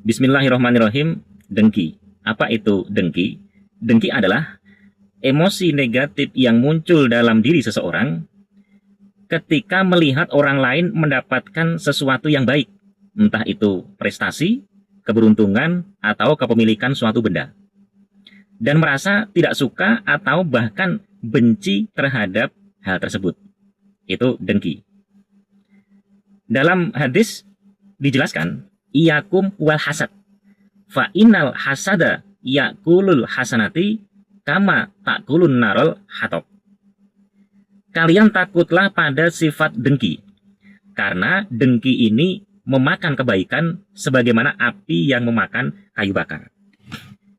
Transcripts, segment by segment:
Bismillahirrahmanirrahim. Dengki. Apa itu dengki? Dengki adalah emosi negatif yang muncul dalam diri seseorang ketika melihat orang lain mendapatkan sesuatu yang baik, entah itu prestasi, keberuntungan, atau kepemilikan suatu benda, dan merasa tidak suka atau bahkan benci terhadap hal tersebut. Itu dengki. Dalam hadis dijelaskan, iyakum wal hasad, fa innal hasada yakulul hasanati kama takulun narol hatok. Kalian takutlah pada sifat dengki, karena dengki ini memakan kebaikan sebagaimana api yang memakan kayu bakar.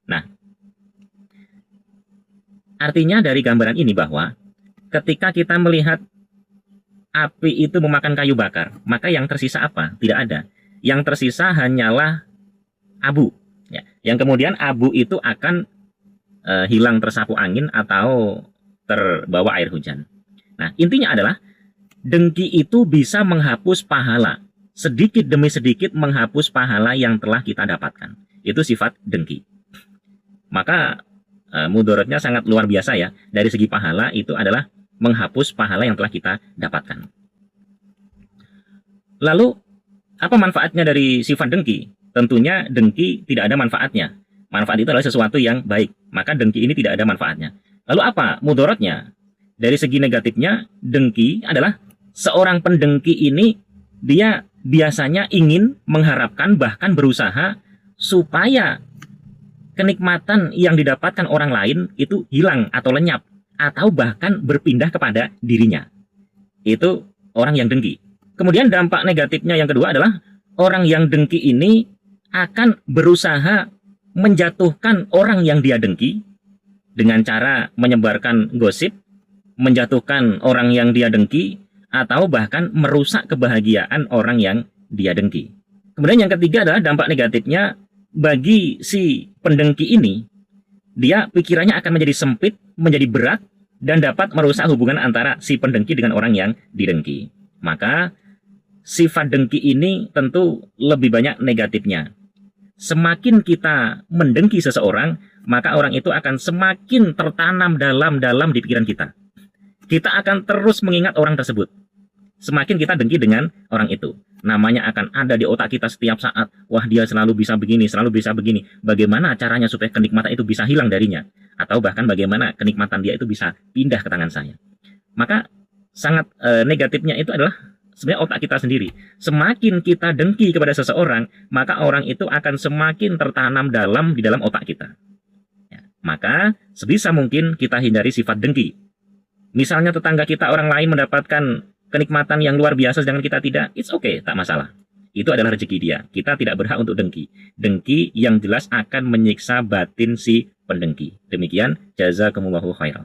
Nah, artinya dari gambaran ini bahwa ketika kita melihat api itu memakan kayu bakar, maka yang tersisa apa? Tidak ada. Yang tersisa hanyalah abu. Ya. Yang kemudian abu itu akan hilang tersapu angin atau terbawa air hujan. Nah, intinya adalah dengki itu bisa menghapus pahala. Sedikit demi sedikit menghapus pahala yang telah kita dapatkan. Itu sifat dengki. Maka mudaratnya sangat luar biasa ya. Dari segi pahala itu adalah menghapus pahala yang telah kita dapatkan. Lalu, apa manfaatnya dari sifat dengki? Tentunya dengki tidak ada manfaatnya. Manfaat itu adalah sesuatu yang baik. Maka dengki ini tidak ada manfaatnya. Lalu apa mudaratnya? Dari segi negatifnya, dengki adalah seorang pendengki ini dia biasanya ingin mengharapkan bahkan berusaha supaya kenikmatan yang didapatkan orang lain itu hilang atau lenyap atau bahkan berpindah kepada dirinya. Itu orang yang dengki. Kemudian dampak negatifnya yang kedua adalah orang yang dengki ini akan berusaha menjatuhkan orang yang dia dengki dengan cara menyebarkan gosip, menjatuhkan orang yang dia dengki, atau bahkan merusak kebahagiaan orang yang dia dengki. Kemudian yang ketiga adalah dampak negatifnya bagi si pendengki ini, dia pikirannya akan menjadi sempit, menjadi berat, dan dapat merusak hubungan antara si pendengki dengan orang yang didengki. Maka sifat dengki ini tentu lebih banyak negatifnya. Semakin kita mendengki seseorang, maka orang itu akan semakin tertanam dalam di pikiran kita. Kita akan terus mengingat orang tersebut. Semakin kita dengki dengan orang itu, namanya akan ada di otak kita setiap saat. Wah, dia selalu bisa begini, selalu bisa begini. Bagaimana caranya supaya kenikmatan itu bisa hilang darinya? Atau bahkan bagaimana kenikmatan dia itu bisa pindah ke tangan saya? Maka sangat negatifnya itu adalah sebenarnya otak kita sendiri. Semakin kita dengki kepada seseorang, maka orang itu akan semakin tertanam di dalam otak kita. Ya, maka sebisa mungkin kita hindari sifat dengki. Misalnya tetangga kita orang lain mendapatkan kenikmatan yang luar biasa sedangkan kita tidak, it's okay, tak masalah. Itu adalah rezeki dia. Kita tidak berhak untuk dengki. Dengki yang jelas akan menyiksa batin si pendengki. Demikian, jazakumullahu khairan.